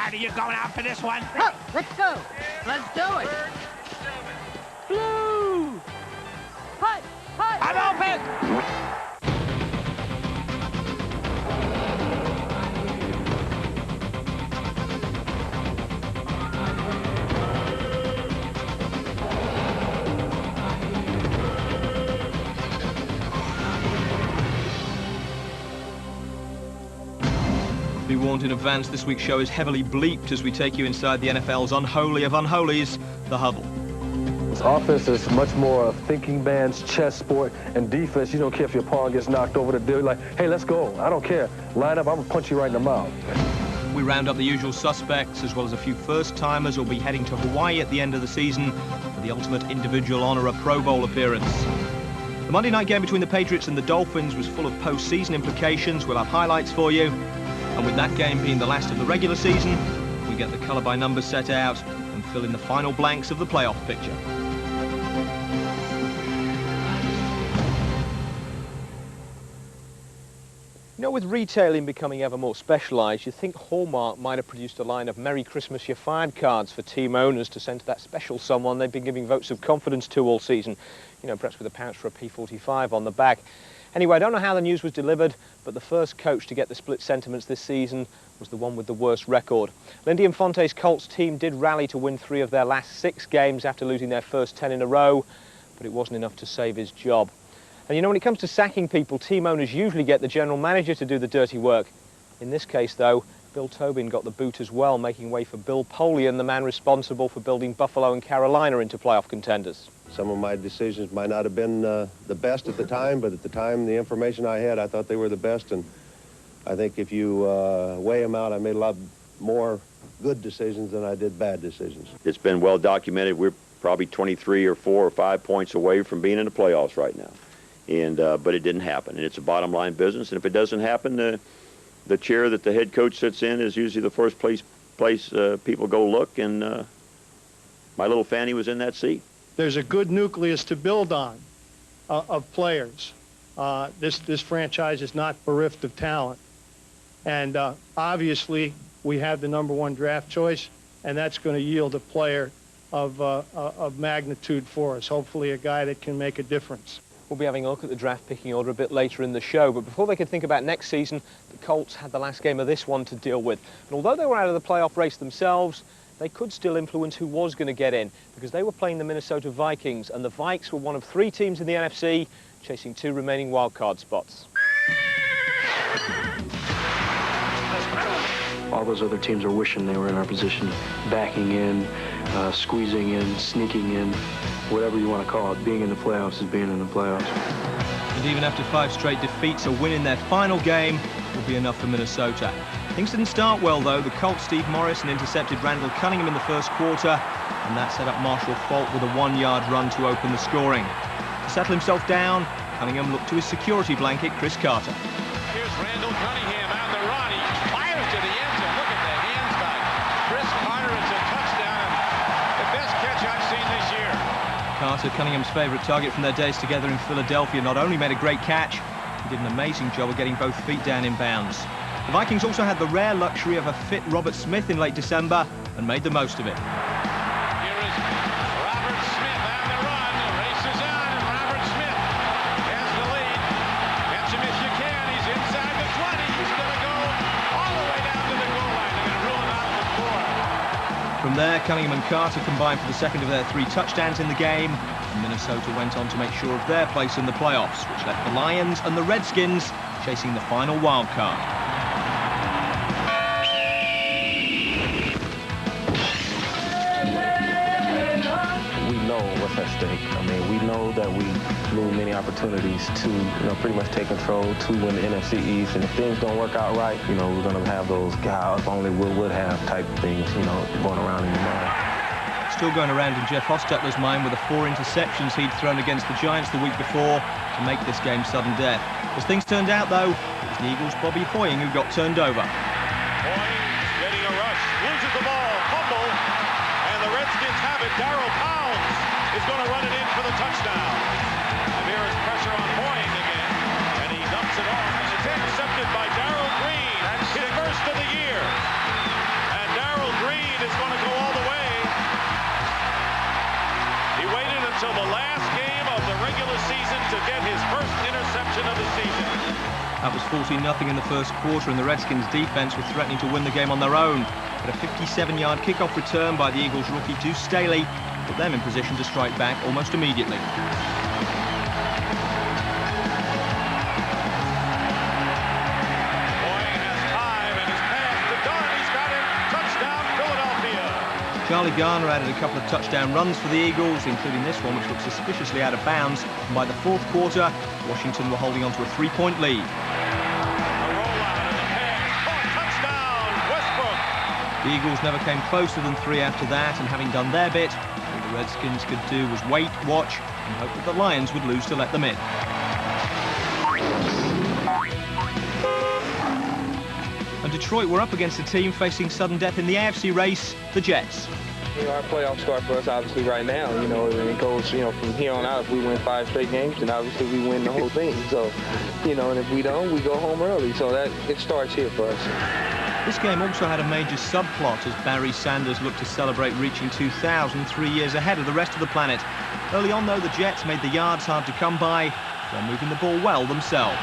Are you going out for this one? Huh, let's go. Let's do it. Blue. Hut, hut. I'm open. Be warned in advance, this week's show is heavily bleeped as we take you inside the NFL's unholy of unholies, the huddle. This offense is much more a thinking man's chess sport, and defense, you don't care if your pawn gets knocked over the deal. Like, hey, let's go. I don't care. Line up, I'm going to punch you right in the mouth. We round up the usual suspects, as well as a few first-timers who'll be heading to Hawaii at the end of the season for the ultimate individual honor, a Pro Bowl appearance. The Monday night game between the Patriots and the Dolphins was full of post-season implications. We'll have highlights for you. And with that game being the last of the regular season, we get the colour by numbers set out and fill in the final blanks of the playoff picture. You know, with retailing becoming ever more specialised, you think Hallmark might have produced a line of Merry Christmas, You're Fired cards for team owners to send to that special someone they've been giving votes of confidence to all season. You know, perhaps with a pouch for a P45 on the back. Anyway, I don't know how the news was delivered, but the first coach to get the split sentiments this season was the one with the worst record. Lindy Infante's Colts team did rally to win 3 of their last 6 games after losing their first 10 in a row, but it wasn't enough to save his job. And you know, when it comes to sacking people, team owners usually get the general manager to do the dirty work. In this case, though, Bill Tobin got the boot as well, making way for Bill Polian, the man responsible for building Buffalo and Carolina into playoff contenders. Some of my decisions might not have been the best at the time, but at the time, the information I had, I thought they were the best. And I think if you weigh them out, I made a lot more good decisions than I did bad decisions. It's been well documented. We're probably 23 or 4 or 5 points away from being in the playoffs right now. And but it didn't happen. And it's a bottom line business. And if it doesn't happen, the chair that the head coach sits in is usually the first place people go look. And my little Fanny was in that seat. There's a good nucleus to build on of players. This franchise is not bereft of talent. And obviously, we have the #1 draft choice, and that's going to yield a player of magnitude for us, hopefully a guy that can make a difference. We'll be having a look at the draft picking order a bit later in the show, but before they could think about next season, the Colts had the last game of this one to deal with. And although they were out of the playoff race themselves, they could still influence who was going to get in, because they were playing the Minnesota Vikings, and the Vikes were one of 3 teams in the NFC chasing 2 remaining wildcard spots. All those other teams are wishing they were in our position, backing in, squeezing in, sneaking in, whatever you want to call it. Being in the playoffs is being in the playoffs. And even after 5 straight defeats, a win in their final game will be enough for Minnesota. Things didn't start well, though. The Colts' Steve Morrison intercepted Randall Cunningham in the first quarter, and that set up Marshall Faulk with a 1-yard run to open the scoring. To settle himself down, Cunningham looked to his security blanket, Chris Carter. Here's Randall Cunningham on the run. He fires to the end zone. Look at the hands by Chris Carter. It's a touchdown, and the best catch I've seen this year. Carter, Cunningham's favourite target from their days together in Philadelphia, not only made a great catch, he did an amazing job of getting both feet down in bounds. The Vikings also had the rare luxury of a fit Robert Smith in late December and made the most of it. Here is Robert Smith on the run. The race is on, and Robert Smith has the lead. Catch him if you can. He's inside the 20. He's going to go all the way down to the goal line. They're going to rule him out at the 4. From there, Cunningham and Carter combined for the second of their 3 touchdowns in the game, and Minnesota went on to make sure of their place in the playoffs, which left the Lions and the Redskins chasing the final wild card. At stake. I mean, we know that we blew many opportunities to, pretty much take control, to win the NFC East. And if things don't work out right, we're going to have those guys, if only we would have type things, going around in your mind. Still going around in Jeff Hostetler's mind were the 4 interceptions he'd thrown against the Giants the week before to make this game sudden death. As things turned out, though, it was the Eagles' Bobby Hoying who got turned over. Hoying getting a rush, loses the ball, fumble, and the Redskins have it. Darryl Pounds is going to run it in for the touchdown. And here is pressure on Hoying again, and he dumps it off, and it's intercepted by Darryl Green, his first of the year. And Darryl That was 14-0 in the first quarter, and the Redskins' defense was threatening to win the game on their own. But a 57-yard kickoff return by the Eagles' rookie Deuce Staley put them in position to strike back almost immediately. Charlie Garner added a couple of touchdown runs for the Eagles, including this one, which looked suspiciously out of bounds. And by the fourth quarter, Washington were holding on to a 3-point lead. The Eagles never came closer than 3 after that, and having done their bit, all the Redskins could do was wait, watch, and hope that the Lions would lose to let them in. And Detroit were up against a team facing sudden death in the AFC race, the Jets. You know, our playoff start for us, obviously, right now, you know, and it goes, you know, from here on out. If we win 5 straight games, then obviously we win the whole thing. So, you know, and if we don't, we go home early. So that it starts here for us. This game also had a major subplot as Barry Sanders looked to celebrate reaching 2,000 3 years ahead of the rest of the planet. Early on, though, the Jets made the yards hard to come by while moving the ball well themselves.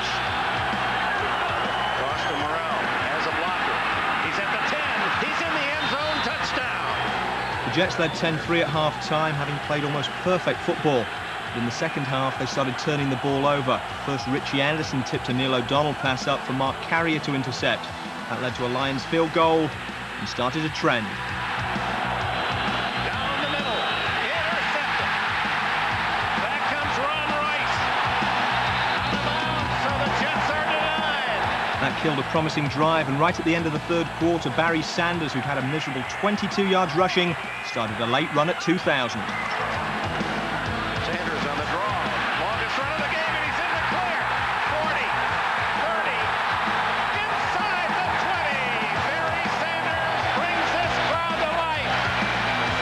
The Jets led 10-3 at half-time, having played almost perfect football. But in the second half, they started turning the ball over. First, Richie Anderson tipped a Neil O'Donnell pass up for Mark Carrier to intercept. That led to a Lions field goal and started a trend. Down the middle, intercepted. Back comes Ron Rice. Out of bounds, so the Jets are denied. That killed a promising drive, and right at the end of the third quarter, Barry Sanders, who'd had a miserable 22 yards rushing, started a late run at 2,000. Sanders on the draw. Longest run of the game, and he's in the clear. 40, 30, inside the 20. Barry Sanders brings this crowd to life.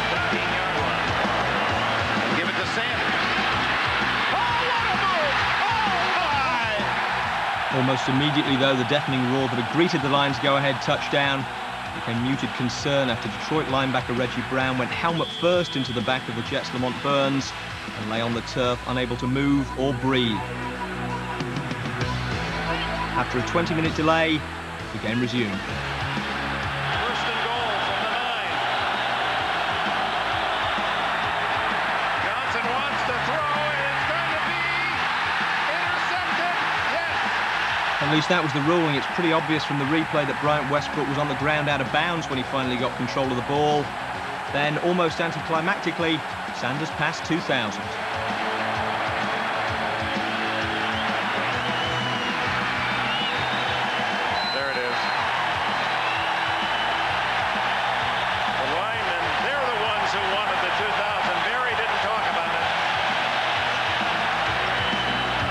15-yard line. Give it to Sanders. Oh, what a move! Oh, my! Almost immediately, though, the deafening roar that had greeted the Lions' go-ahead touchdown became muted concern after Detroit linebacker Reggie Brown went helmet first into the back of the Jets' Lamont Burns and lay on the turf unable to move or breathe. After a 20-minute delay, the game resumed. First and goal from the 9. Johnson wants to throw, and it's going to be intercepted. Yes. At least that was the ruling. It's pretty obvious from the replay that Bryant Westbrook was on the ground out of bounds when he finally got control of the ball. Then, almost anticlimactically, Sanders passed 2,000. There it is. The linemen, they're the ones who wanted the 2,000. Barry didn't talk about it.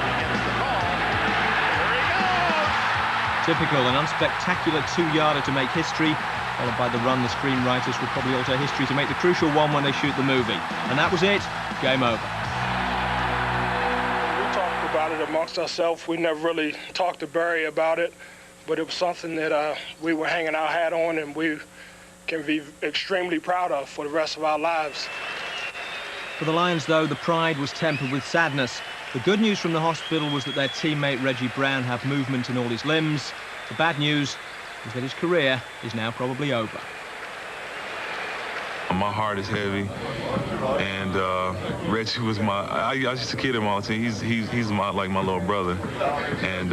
He gets the call. Here he goes. Typical, an unspectacular 2-yarder to make history, followed by the run the screenwriters will probably alter history to make the crucial one when they shoot the movie. And that was it. Game over. We talked about it amongst ourselves. We never really talked to Barry about it, but it was something that we were hanging our hat on and we can be extremely proud of for the rest of our lives. For the Lions, though, the pride was tempered with sadness. The good news from the hospital was that their teammate Reggie Brown had movement in all his limbs. The bad news is that his career is now probably over. My heart is heavy, and Reggie was I used to kid him all the time. He's my little brother, and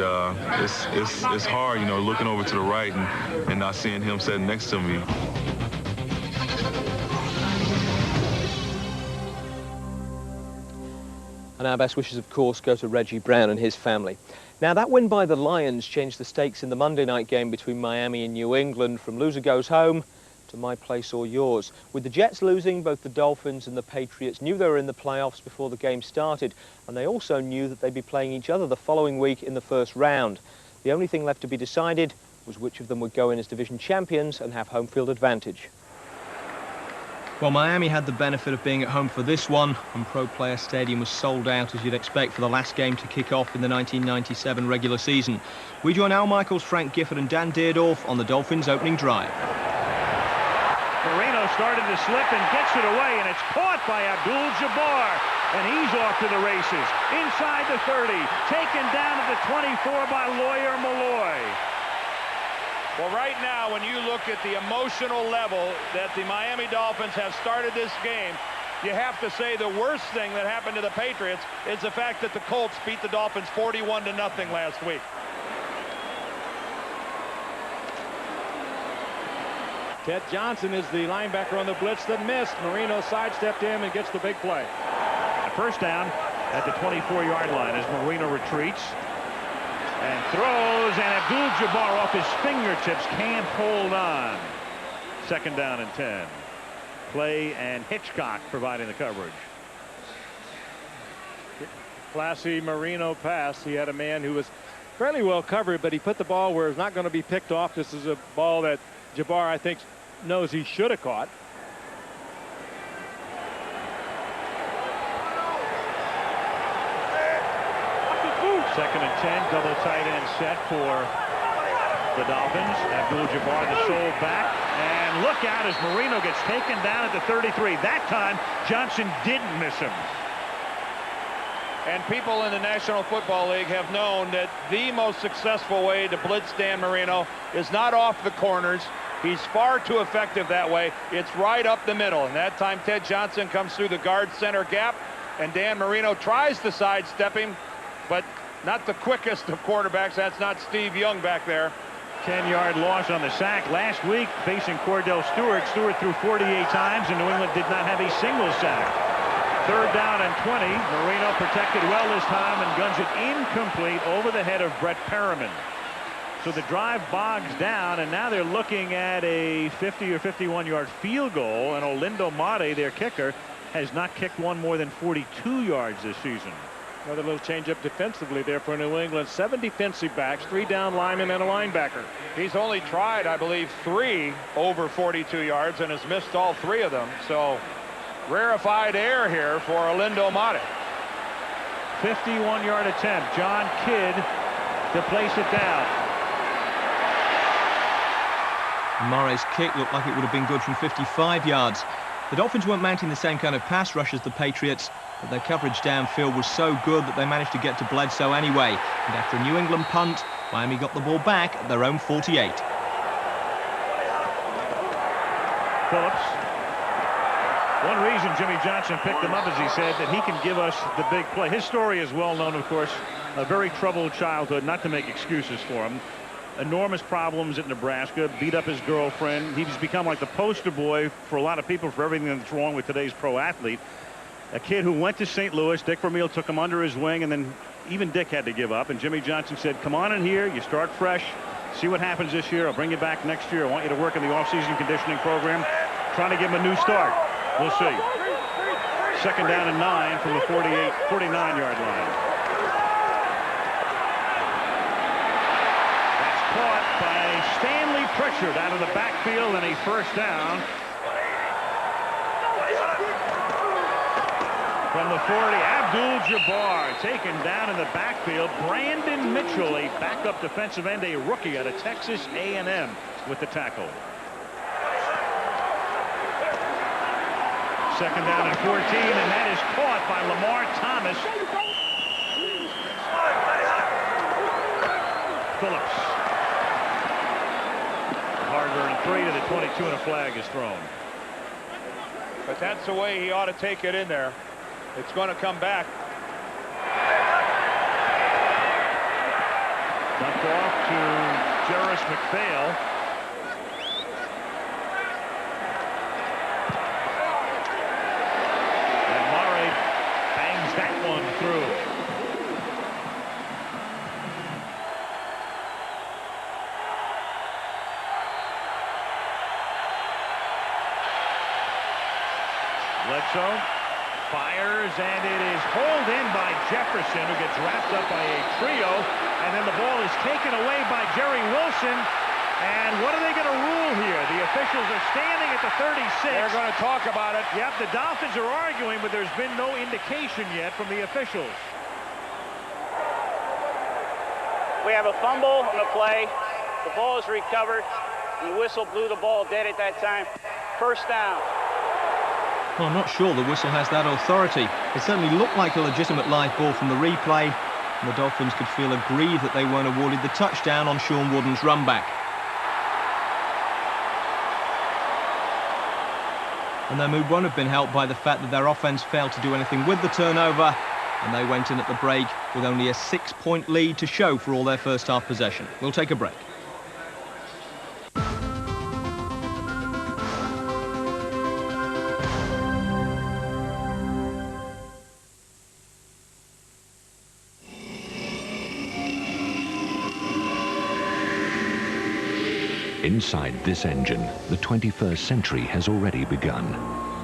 it's hard, you know, looking over to the right and not seeing him sitting next to me. And our best wishes, of course, go to Reggie Brown and his family. Now, that win by the Lions changed the stakes in the Monday night game between Miami and New England from loser goes home to my place or yours. With the Jets losing, both the Dolphins and the Patriots knew they were in the playoffs before the game started, and they also knew that they'd be playing each other the following week in the first round. The only thing left to be decided was which of them would go in as division champions and have home field advantage. Well, Miami had the benefit of being at home for this one, and Pro Player Stadium was sold out, as you'd expect, for the last game to kick off in the 1997 regular season. We join Al Michaels, Frank Gifford and Dan Deardorff on the Dolphins' opening drive. Marino started to slip and gets it away, and it's caught by Abdul-Jabbar. and he's off to the races. Inside the 30, taken down at the 24 by Lawyer Malloy. Well, right now, when you look at the emotional level that the Miami Dolphins have started this game, you have to say the worst thing that happened to the Patriots is the fact that the Colts beat the Dolphins 41-0 last week. Ted Johnson is the linebacker on the blitz that missed. Marino sidestepped him and gets the big play. A first down at the 24-yard line as Marino retreats and throws, and Abdul-Jabbar off his fingertips can't hold on. Second down and 10. Clay and Hitchcock providing the coverage. Classy Marino pass. He had a man who was fairly well covered, but he put the ball where it's not going to be picked off. This is a ball that Jabbar, I think, knows he should have caught. Second and 10, double tight end set for the Dolphins. Abdul-Jabbar, the sole back, and look out as Marino gets taken down at the 33. That time Johnson didn't miss him. And people in the National Football League have known that the most successful way to blitz Dan Marino is not off the corners. He's far too effective that way. It's right up the middle. And that time Ted Johnson comes through the guard center gap, and Dan Marino tries to sidestep him, but not the quickest of quarterbacks. That's not Steve Young back there. 10-yard loss on the sack. Last week facing Cordell Stewart. Stewart threw 48 times, and New England did not have a single sack. Third down and 20. Marino protected well this time and guns it incomplete over the head of Brett Perriman. So the drive bogs down, and now they're looking at a 50 or 51-yard field goal, and Olindo Mate, their kicker, has not kicked one more than 42 yards this season. Another little change-up defensively there for New England. 7 defensive backs, 3 down linemen, and a linebacker. He's only tried, I believe, 3 over 42 yards and has missed all 3 of them. So rarefied air here for Olindo Mate. 51-yard attempt. John Kidd to place it down. Mare's kick looked like it would have been good from 55 yards. The Dolphins weren't mounting the same kind of pass rush as the Patriots, but their coverage downfield was so good that they managed to get to Bledsoe anyway. And after a New England punt, Miami got the ball back at their own 48. Phillips. One reason Jimmy Johnson picked him up, as he said, that he can give us the big play. His story is well known, of course. A very troubled childhood, not to make excuses for him. Enormous problems at Nebraska, beat up his girlfriend. He's become like the poster boy for a lot of people for everything that's wrong with today's pro athlete. A kid who went to St. Louis. Dick Vermeil took him under his wing, and then even Dick had to give up. And Jimmy Johnson said, come on in here, you start fresh, see what happens this year. I'll bring you back next year. I want you to work in the off-season conditioning program. Trying to give him a new start. We'll see. Second down and 9 from the 49-yard line. That's caught by Stanley Pritchard out of the backfield, and a first down. From the 40, Abdul-Jabbar taken down in the backfield. Brandon Mitchell, a backup defensive end, a rookie out of Texas A&M, with the tackle. Second down and 14, and that is caught by Lamar Thomas. Phillips. Hard-earned 3 to the 22, and a flag is thrown. But that's the way he ought to take it in there. It's going to come back. Dumped off to Jarris McPhail. And Murray bangs that one through. Bledsoe fires, and it is hauled in by Jefferson, who gets wrapped up by a trio, and then the ball is taken away by Jerry Wilson. And what are they going to rule here? The officials are standing at the 36. They're going to talk about it. Yep, the Dolphins are arguing, but there's been no indication yet from the officials. We have a fumble on the play. The ball is recovered, and the whistle blew the ball dead at that time. First down. Well, I'm not sure the whistle has that authority. It certainly looked like a legitimate live ball from the replay, and the Dolphins could feel aggrieved that they weren't awarded the touchdown on Sean Wooden's run back. And their mood won't have been helped by the fact that their offense failed to do anything with the turnover, and they went in at the break with only a 6-point lead to show for all their first half possession. We'll take a break. Inside this engine, the 21st century has already begun.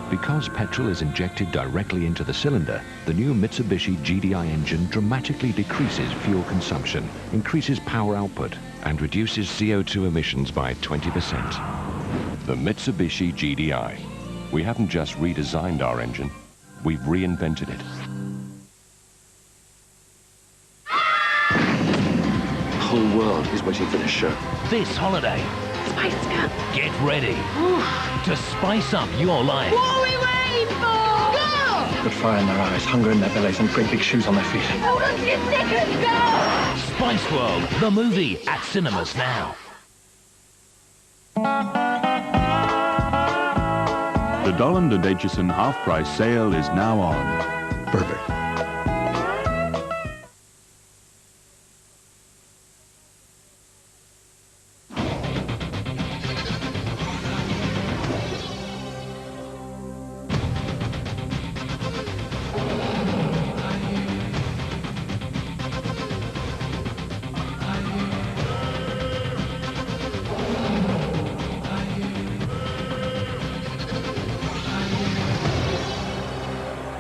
Because petrol is injected directly into the cylinder, the new Mitsubishi GDI engine dramatically decreases fuel consumption, increases power output, and reduces CO2 emissions by 20%. The Mitsubishi GDI. We haven't just redesigned our engine, we've reinvented it. The whole world is waiting for this show. This holiday, Spice Girl. get ready to spice up your life. What are we waiting for? Go! Good fire in their eyes, hunger in their bellies, and great big shoes on their feet. Hold on to your stickers, go! Spice World, the movie, at cinemas now. The Dolland & Aitchison half-price sale is now on. Perfect.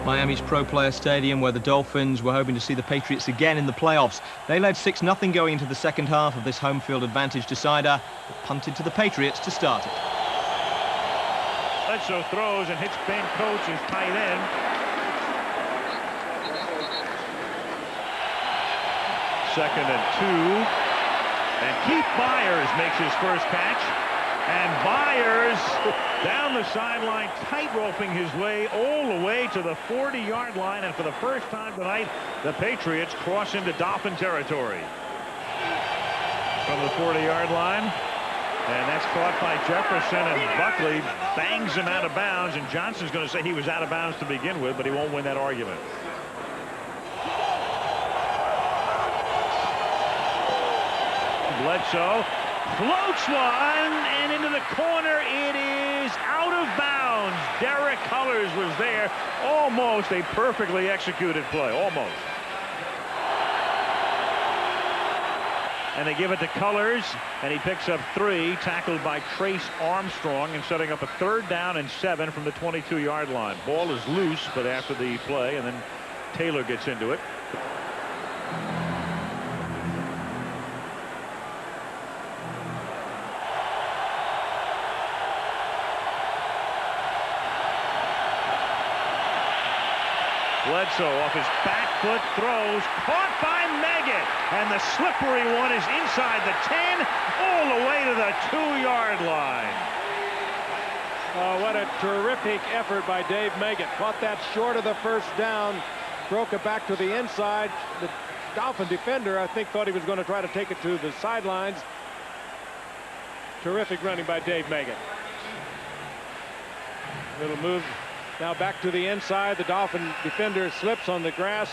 Miami's Pro Player Stadium, where the Dolphins were hoping to see the Patriots again in the playoffs. They led 6-0 going into the second half of this home field advantage decider, but punted to the Patriots to start it. Bledsoe throws and hits Ben Coates, his tight end. Second and 2. And Keith Byers makes his first catch. And Byers down the sideline, tight-roping his way all the way to the 40-yard line. And for the first time tonight, the Patriots cross into Dolphin territory. From the 40-yard line. And that's caught by Jefferson, and Buckley bangs him out of bounds. And Johnson's going to say he was out of bounds to begin with, but he won't win that argument. Bledsoe floats one, and into the corner. It is out of bounds. Derek Cullors was there. Almost a perfectly executed play. Almost. And they give it to Cullors, and he picks up 3, tackled by Trace Armstrong, and setting up a 3rd down and 7 from the 22-yard line. Ball is loose, but after the play, and then Taylor gets into it. Bledsoe off his back foot throws, caught by Meggett, and the slippery one is inside the 10, all the way to the 2-yard line. Oh, what a terrific effort by Dave Meggett. Caught that short of the first down, broke it back to the inside. The Dolphin defender, I think, thought he was going to try to take it to the sidelines. Terrific running by Dave Meggett. Little move. Now back to the inside. The Dolphin defender slips on the grass.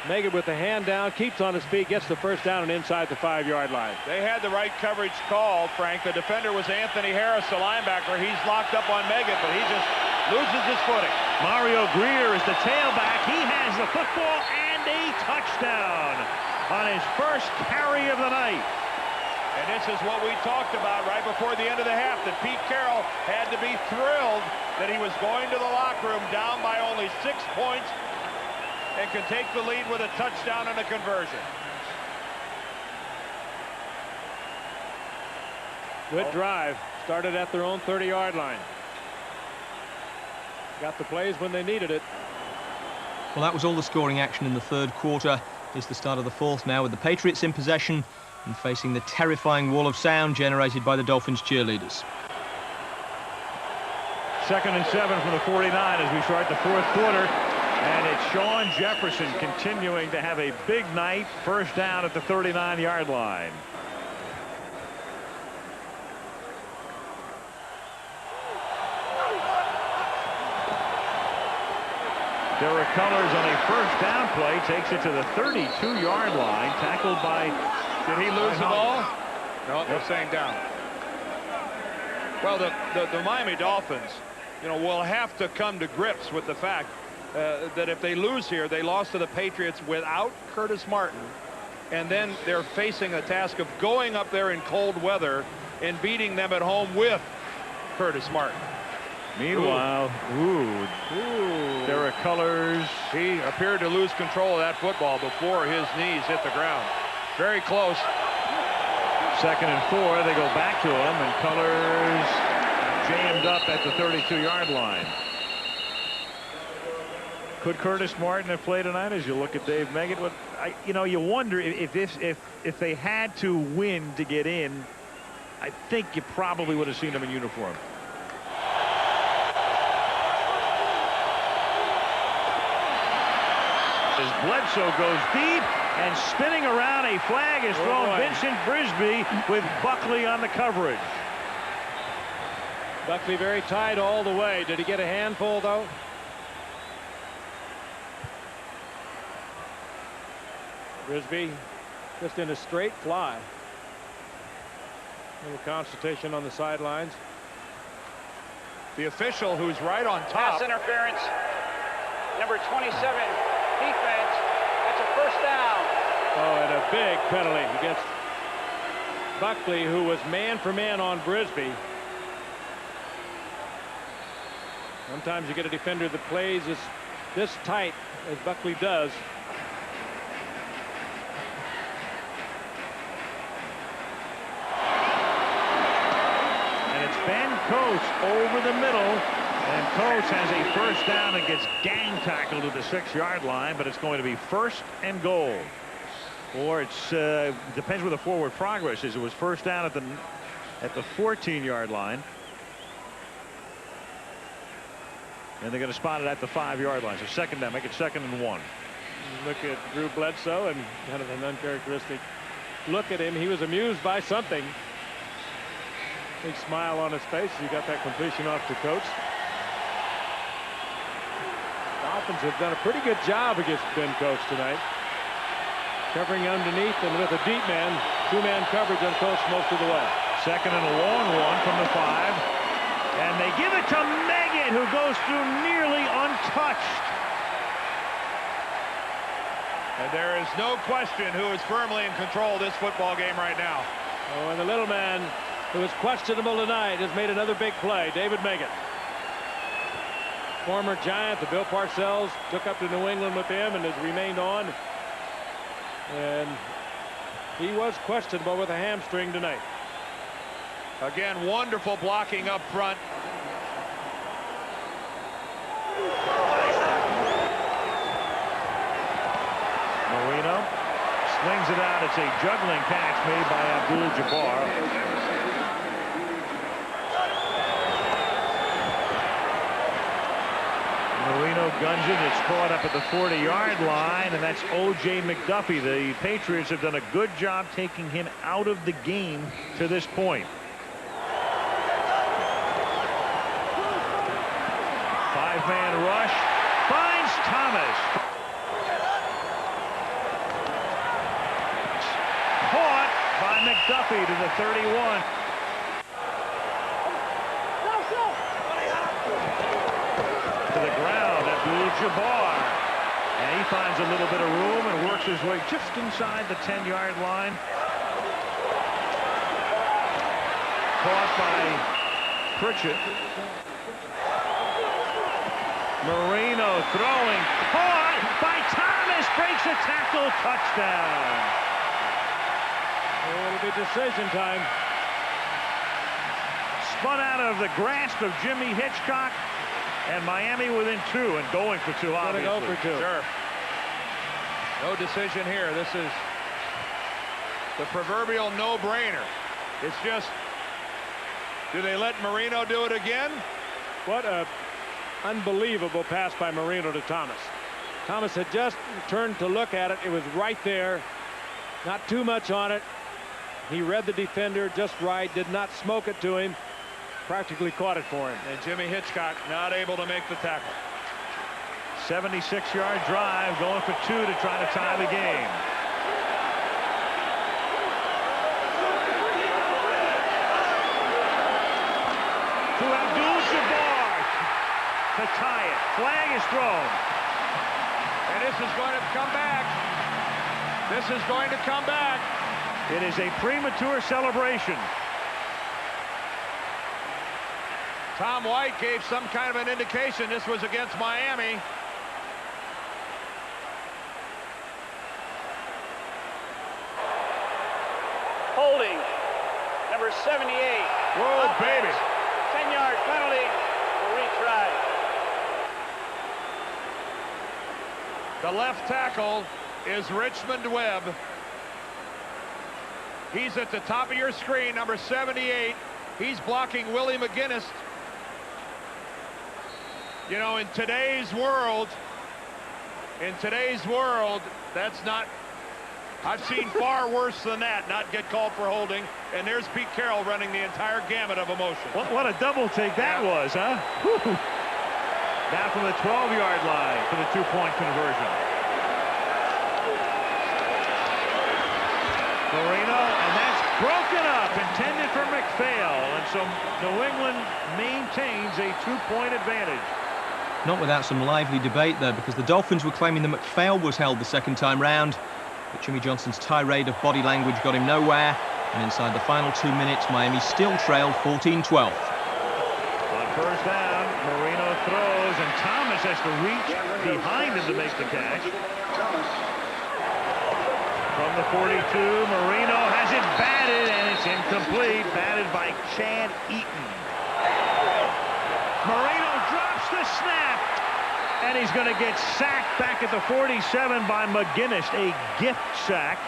Meggett with the hand down, keeps on his feet, gets the first down and inside the 5-yard line. They had the right coverage called, Frank. The defender was Anthony Harris, the linebacker. He's locked up on Meggett, but he just loses his footing. Mario Greer is the tailback. He has the football and a touchdown on his first carry of the night. And this is what we talked about right before the end of the half, that Pete Carroll had to be thrilled that he was going to the locker room down by only 6 points and can take the lead with a touchdown and a conversion. Good drive. Started at their own 30-yard line. Got the plays when they needed it. Well, that was all the scoring action in the third quarter. It's the start of the fourth now, with the Patriots in possession and facing the terrifying wall of sound generated by the Dolphins cheerleaders. 2nd and 7 from the 49 as we start the 4th quarter. And it's Sean Jefferson continuing to have a big night. First down at the 39-yard line. Derek Cullors on a first down play takes it to the 32-yard line. Tackled by... Did he lose the ball? No, they're saying down. Well, the Miami Dolphins, you know, will have to come to grips with the fact that if they lose here, they lost to the Patriots without Curtis Martin, and then they're facing a task of going up there in cold weather and beating them at home with Curtis Martin. Meanwhile, Derek Cullors. He appeared to lose control of that football before his knees hit the ground. Very close. 2nd and 4. They go back to him, and Cullors jammed up at the 32-yard line. Could Curtis Martin have played tonight? As you look at Dave Meggett, you know, you wonder if they had to win to get in. I think you probably would have seen him in uniform. As Bledsoe goes deep and spinning around, a flag is thrown. Vincent Brisby with Buckley on the coverage. Buckley very tight all the way. Did he get a handful though? Brisby just in a straight fly. Little consultation on the sidelines. The official who's right on top. Pass interference. Number 27. Defense. That's a first down. Oh, and a big penalty against Buckley, who was man for man on Brisby. Sometimes you get a defender that plays this tight as Buckley does. And it's Ben Coates over the middle. And Coates has a first down and gets gang tackled at the 6-yard line, but it's going to be 1st and goal. Or it's depends where the forward progress is. It was first down at the 14-yard line. And they're going to spot it at the 5-yard line. So 2nd down, make it 2nd and 1. Look at Drew Bledsoe and kind of an uncharacteristic look at him. He was amused by something. Big smile on his face as he got that completion off to Coates. Dolphins have done a pretty good job against Ben Coates tonight. Covering underneath and with a deep man, 2-man coverage on Coates most of the way. 2nd and a long one from the 5. And they give it to Meggett, who goes through nearly untouched. And there is no question who is firmly in control of this football game right now. Oh, and the little man who is questionable tonight has made another big play, David Meggett. Former Giant, the Bill Parcells, took up to New England with him and has remained on. And he was questionable with a hamstring tonight. Again, wonderful blocking up front. Marino slings it out. It's a juggling catch made by Abdul-Jabbar. Marino guns it. It's caught up at the 40-yard line, and that's O.J. McDuffie. The Patriots have done a good job taking him out of the game to this point. 5-man rush. Finds Thomas. Caught by McDuffie to the 31. To the ground, Abdul-Jabbar. And he finds a little bit of room and works his way just inside the 10-yard line. Caught by Pritchett. Marino throwing, caught by Thomas, breaks a tackle, touchdown. It'll be decision time. Spun out of the grasp of Jimmy Hitchcock, and Miami within 2 and going for 2, obviously. Go for 2. Sure. No decision here. This is the proverbial no-brainer. It's just, do they let Marino do it again? What a unbelievable pass by Marino to Thomas. Thomas had just turned to look at it. It was right there. Not too much on it. He read the defender just right, did not smoke it to him. Practically caught it for him. And Jimmy Hitchcock not able to make the tackle. 76-yard drive, going for 2 to try to tie the game. To Abdul-Jabbar to tie it. Flag is thrown. And this is going to come back. This is going to come back. It is a premature celebration. Tom White gave some kind of an indication this was against Miami. Holding, number 78. Whoa, baby. 10-yard penalty for retry. The left tackle is Richmond Webb. He's at the top of your screen, number 78. He's blocking Willie McGinnis. You know, in today's world, that's not, I've seen far worse than that not get called for holding. And there's Pete Carroll running the entire gamut of emotion. What a double take that was, huh? Whew. Now from the 12-yard line for the 2-point conversion. Marino, and that's broken up, intended for McPhail. And so New England maintains a 2-point advantage. Not without some lively debate there, because the Dolphins were claiming that McPhail was held the second time round. But Jimmy Johnson's tirade of body language got him nowhere. And inside the final 2 minutes, Miami still trailed 14-12. On first down, Marino throws, and Thomas has to reach behind him to make the catch. From the 42, Marino has it batted, and it's incomplete. Batted by Chad Eaton. Marino drops the snap, and he's going to get sacked back at the 47 by McGinnis, a gift sack.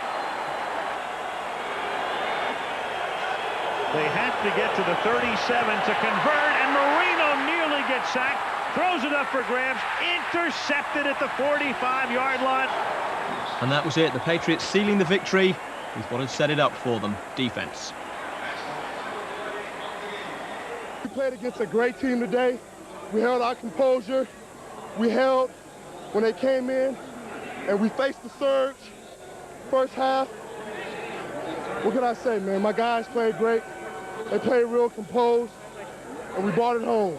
They have to get to the 37 to convert, and Marino nearly gets sacked, throws it up for grabs, intercepted at the 45-yard line. And that was it, the Patriots sealing the victory with what had set it up for them, defense. We played against a great team today. We held our composure. We held when they came in, and we faced the surge. First half, what can I say, man? My guys played great. They played real composed, and we brought it home.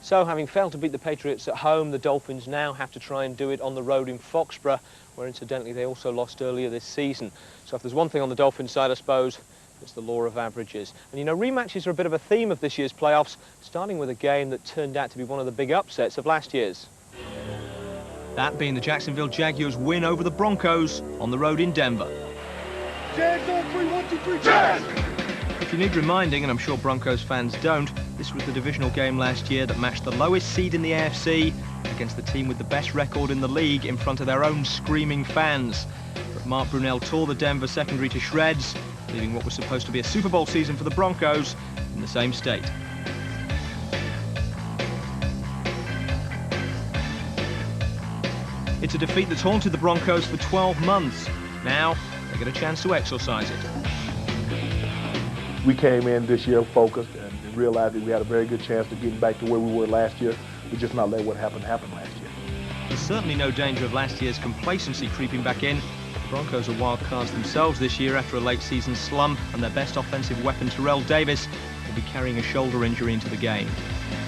So, having failed to beat the Patriots at home, the Dolphins now have to try and do it on the road in Foxborough, where incidentally they also lost earlier this season. So if there's one thing on the Dolphins side, I suppose, it's the law of averages. And you know, rematches are a bit of a theme of this year's playoffs, starting with a game that turned out to be one of the big upsets of last year's. That being the Jacksonville Jaguars' win over the Broncos on the road in Denver. Jags on 3, 1, 2, 3, Jags! If you need reminding, and I'm sure Broncos fans don't, this was the divisional game last year that matched the lowest seed in the AFC against the team with the best record in the league in front of their own screaming fans. But Mark Brunell tore the Denver secondary to shreds, leaving what was supposed to be a Super Bowl season for the Broncos in the same state. It's a defeat that's haunted the Broncos for 12 months. Now, they get a chance to exorcise it. We came in this year focused and realized that we had a very good chance of getting back to where we were last year. We just not let what happened happen last year. There's certainly no danger of last year's complacency creeping back in. The Broncos are wild cards themselves this year after a late season slump, and their best offensive weapon, Terrell Davis, will be carrying a shoulder injury into the game.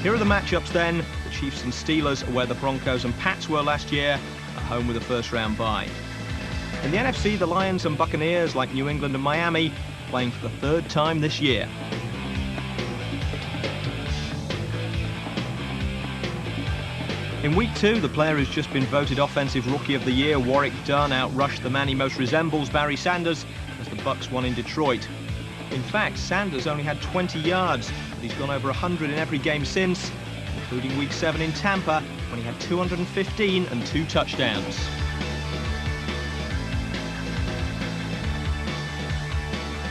Here are the matchups then. The Chiefs and Steelers are where the Broncos and Pats were last year, at home with a first-round bye. In the NFC, the Lions and Buccaneers, like New England and Miami, playing for the third time this year. In week 2, the player who's just been voted Offensive Rookie of the Year, Warwick Dunn, outrushed the man he most resembles, Barry Sanders, as the Bucs won in Detroit. In fact, Sanders only had 20 yards, but he's gone over 100 in every game since, including Week 7 in Tampa, when he had 215 and 2 touchdowns.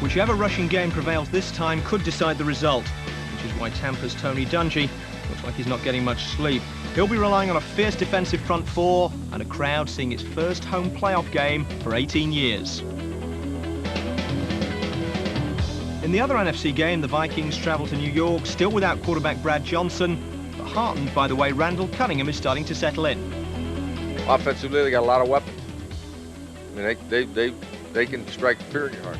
Whichever rushing game prevails this time could decide the result, which is why Tampa's Tony Dungy looks like he's not getting much sleep. He'll be relying on a fierce defensive front four and a crowd seeing its first home playoff game for 18 years. In the other NFC game, the Vikings travel to New York, still without quarterback Brad Johnson, but heartened by the way Randall Cunningham is starting to settle in. Offensively, they got a lot of weapons. I mean, they can strike very hard.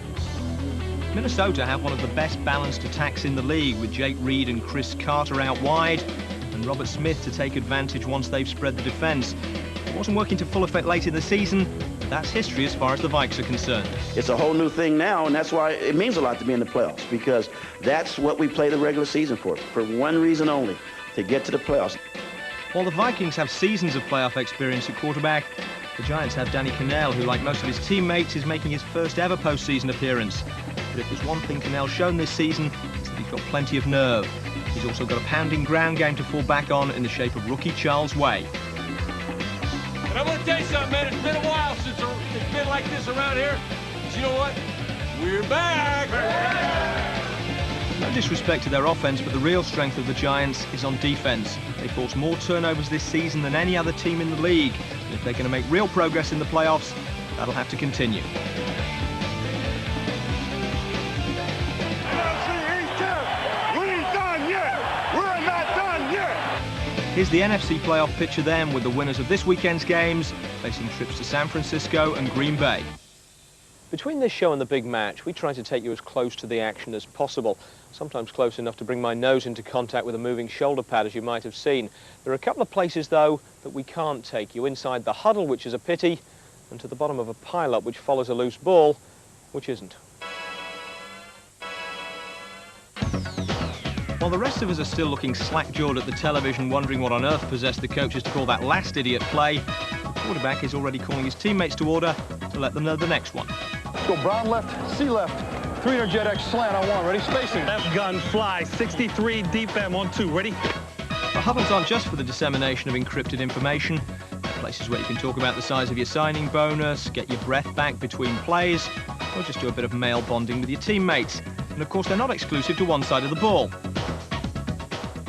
Minnesota have one of the best balanced attacks in the league, with Jake Reed and Chris Carter out wide, and Robert Smith to take advantage once they've spread the defense. It wasn't working to full effect late in the season, but that's history as far as the Vikes are concerned. It's a whole new thing now, and that's why it means a lot to be in the playoffs, because that's what we play the regular season for one reason only, to get to the playoffs. While the Vikings have seasons of playoff experience at quarterback, the Giants have Danny Cannell, who, like most of his teammates, is making his first ever postseason appearance. But if there's one thing Cannell's shown this season, it's that he's got plenty of nerve. He's also got a pounding ground game to fall back on in the shape of rookie Charles Way. And I'm going to tell you something, man. It's been a while since it's been like this around here. But you know what? We're back! No disrespect to their offense, but the real strength of the Giants is on defense. They force more turnovers this season than any other team in the league. And if they're going to make real progress in the playoffs, that'll have to continue. Here's the NFC playoff picture then, with the winners of this weekend's games facing trips to San Francisco and Green Bay. Between this show and the big match, we try to take you as close to the action as possible, sometimes close enough to bring my nose into contact with a moving shoulder pad, as you might have seen. There are a couple of places, though, that we can't take you. Inside the huddle, which is a pity, and to the bottom of a pile-up, which follows a loose ball, which isn't. While the rest of us are still looking slack-jawed at the television, wondering what on earth possessed the coaches to call that last idiot play, the quarterback is already calling his teammates to order to let them know the next one. Let's go Brown left, C left. 300 jet X slant on one. Ready? Spacing. Left gun fly. 63 deep M on 2. Ready? The huddles aren't just for the dissemination of encrypted information. They're places where you can talk about the size of your signing bonus, get your breath back between plays, or just do a bit of male bonding with your teammates. And of course, they're not exclusive to one side of the ball.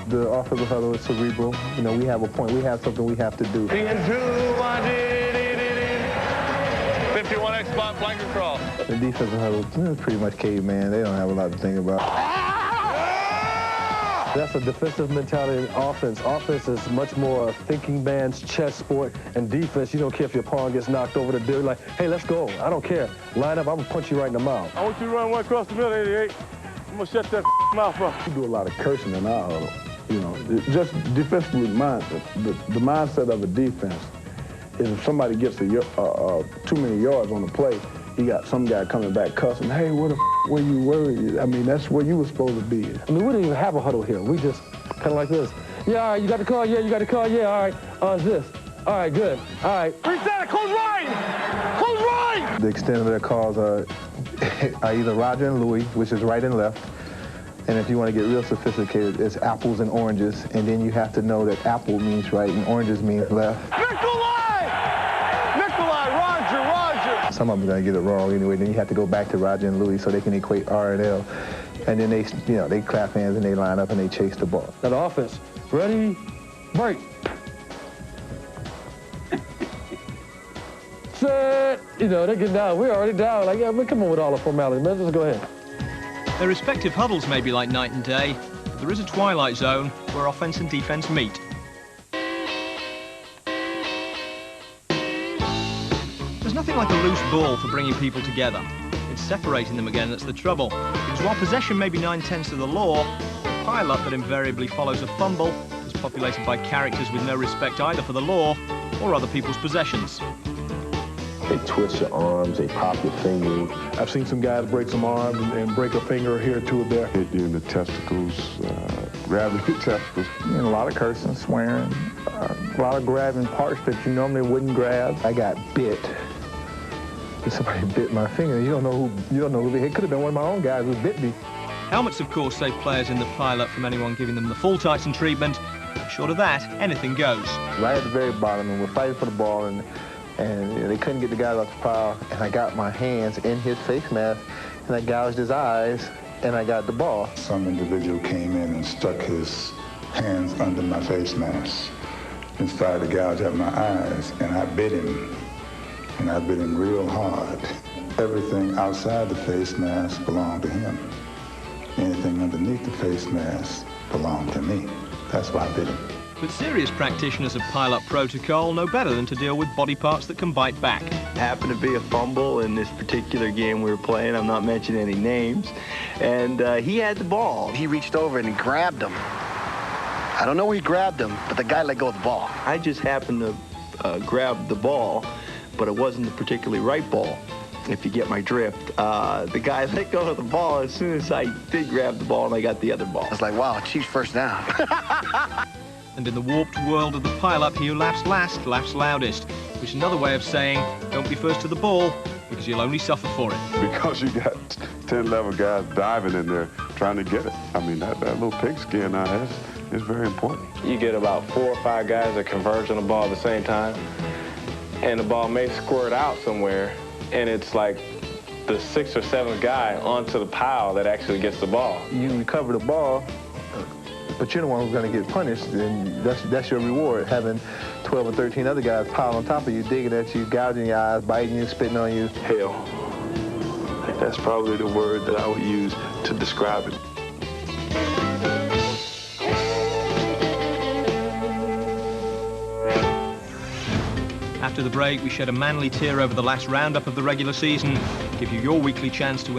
The offensive huddle is cerebral. You know, we have a point. We have something we have to do. 51X spot, flanker cross. The defensive huddle is pretty much caveman. They don't have a lot to think about. That's a defensive mentality in offense. Offense is much more a thinking man's chess sport, and defense, you don't care if your pawn gets knocked over the dude. Like, hey, let's go. I don't care. Line up, I'm going to punch you right in the mouth. I want you to run one across the middle, 88. I'm going to shut that mouth up. We do a lot of cursing in our huddle. You know, just defensively, the mindset of a defense is if somebody gets too many yards on the play, you got some guy coming back cussing, hey, where the were you worried? I mean, that's where you were supposed to be. I mean, we didn't even have a huddle here. We just kind of like this. Yeah, all right, you got the call? Yeah, you got the call? Yeah, all right. It's this. All right, good. All right. Reset, close right! Close right! The extent of their calls are either Roger and Louie, which is right and left. And if you want to get real sophisticated, it's apples and oranges. And then you have to know that apple means right and oranges means left. Nikolai! Nikolai, Roger! Some of them are going to get it wrong anyway. Then you have to go back to Roger and Louie so they can equate R and L. And then they clap hands and they line up and they chase the ball. Now the offense. Ready, break. Set. You know, they get down. We're already down. Like, yeah, man, come on with all the formalities, man. Let's go ahead. Their respective huddles may be like night and day, but there is a twilight zone where offense and defense meet. There's nothing like a loose ball for bringing people together. It's separating them again that's the trouble. Because while possession may be 9/10 of the law, the pile-up that invariably follows a fumble is populated by characters with no respect either for the law or other people's possessions. They twist your arms, they pop your fingers. I've seen some guys break some arms and break a finger here or two or there. Hit you in the testicles, grab your testicles. And a lot of cursing, swearing, a lot of grabbing parts that you normally wouldn't grab. I got bit Somebody bit my finger. You don't know who. It could have been one of my own guys who bit me. Helmets, of course, save players in the pile-up from anyone giving them the full Tyson treatment. Short of that, anything goes. Right at the very bottom, and we're fighting for the ball, and they couldn't get the guys off the pile, and I got my hands in his face mask, and I gouged his eyes, and I got the ball. Some individual came in and stuck his hands under my face mask and started to gouge out my eyes, and I bit him, and I bit him real hard. Everything outside the face mask belonged to him. Anything underneath the face mask belonged to me. That's why I bit him. But serious practitioners of pile-up protocol know better than to deal with body parts that can bite back. Happened to be a fumble in this particular game we were playing. I'm not mentioning any names. And he had the ball. He reached over and he grabbed him. I don't know where he grabbed him, but the guy let go of the ball. I just happened to grab the ball, but it wasn't the particularly right ball, if you get my drift. The guy let go of the ball as soon as I did grab the ball and I got the other ball. I was like, wow, Chiefs first down. And in the warped world of the pile-up, he who laughs last laughs loudest, which is another way of saying, don't be first to the ball, because you'll only suffer for it. Because you got 10, 11 guys diving in there trying to get it. I mean, that little pigskin now is very important. You get about 4 or 5 guys that converge on the ball at the same time, and the ball may squirt out somewhere, and it's like the 6th or 7th guy onto the pile that actually gets the ball. You recover the ball, but you're the one who's going to get punished, and that's your reward, having 12 or 13 other guys pile on top of you, digging at you, gouging your eyes, biting you, spitting on you. Hell. That's probably the word that I would use to describe it. After the break, we shed a manly tear over the last roundup of the regular season, give you your weekly chance to win